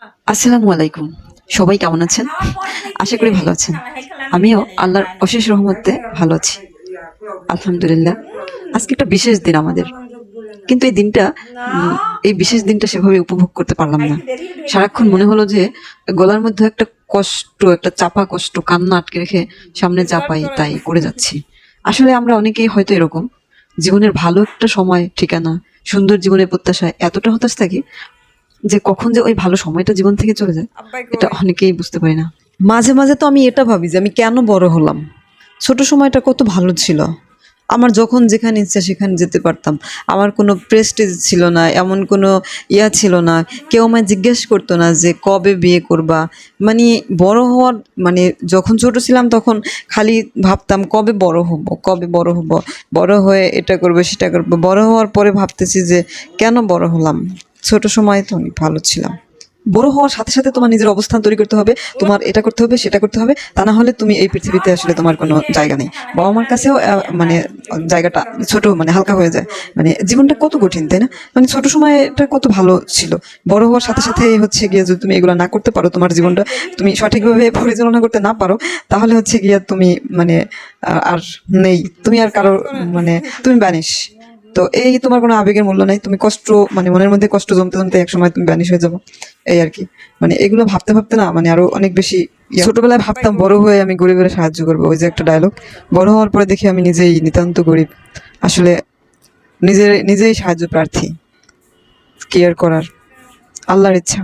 আসসালামু আলাইকুম। সবাই কেমন আছেন? আশা করি ভালো আছেন। আমিও আল্লাহর অশেষ রহমতে ভালো আছি। আলহামদুলিল্লাহ। আজকে একটা বিশেষ দিন আমাদের। কিন্তু এই বিশেষ দিনটা সেভাবে উপভোগ করতে পারলাম না। সারাক্ষণ মনে হলো যে গলার মধ্যে একটা কষ্ট, একটা চাপা কষ্ট, কান্না আটকে রেখে সামনে যা পাই তাই করে যাচ্ছি। আসলে আমরা অনেকেই হয়তো এরকম। জীবনের ভালো একটা সময়, ঠিকানা, সুন্দর জীবনের প্রত্যাশায় এতটা হতাশ থাকি যে কখন যে ওই ভালো সময়টা জীবন থেকে চলে যায় এটা অনেকেই বুঝতে পারি না। মাঝে মাঝে তো আমি এটা ভাবি যে আমি কেন বড় হলাম। ছোট সময়টা কত ভালো ছিল। আমার যখন যেখানে ইচ্ছা সেখানে যেতে পারতাম। আমার কোনো প্রেস্টিজ ছিল না, এমন কোনো ছিল না। কেউ আমায় জিজ্ঞেস করতো না যে কবে বিয়ে করবা। মানে বড় হওয়ার মানে যখন ছোট ছিলাম তখন খালি ভাবতাম কবে বড় হব, কবে বড় হব, বড় হয়ে এটা করবো সেটা করবো। বড় হওয়ার পরে ভাবতেছি যে কেন বড় হলাম। ছোট সময় তো অনেক ভালো ছিলাম। বড় হওয়ার সাথে সাথে তোমার নিজের অবস্থান তৈরি করতে হবে, তোমার এটা করতে হবে সেটা করতে হবে, তা না হলে তুমি এই পৃথিবীতে আসলে তোমার কোনো জায়গা নেই। বাবা মার কাছেও মানে জায়গাটা ছোট, মানে হালকা হয়ে যায়। মানে জীবনটা কত কঠিন, তাই না? মানে ছোট সময়টা কত ভালো ছিল। বড় হওয়ার সাথে সাথে হচ্ছে গিয়ে যদি তুমি এগুলো না করতে পারো, তোমার জীবনটা তুমি সঠিকভাবে পরিচালনা করতে না পারো, তাহলে হচ্ছে গিয়ে তুমি মানে আর নেই, তুমি আর কারো মানে তুমি ব্যানিশ। তো এই তোমার কোনো আবেগের মূল্য নাই, তুমি কষ্ট মানে মনের মধ্যে কষ্ট জমতে জমতে এক সময় তুমি ব্যানিশ হয়ে যাবো। এই আর কি। মানে এগুলো ভাবতে ভাবতে না মানে আরো অনেক বেশি ছোটবেলায় ভাবতাম বড় হয়ে আমি গরিবের সাহায্য করবো, ওই যে একটা ডায়লগ। বড় হওয়ার পরে দেখি আমি নিজেই নিতান্ত গরিব। আসলে নিজেই সাহায্য প্রার্থী। কেয়ার করার আল্লাহর ইচ্ছা।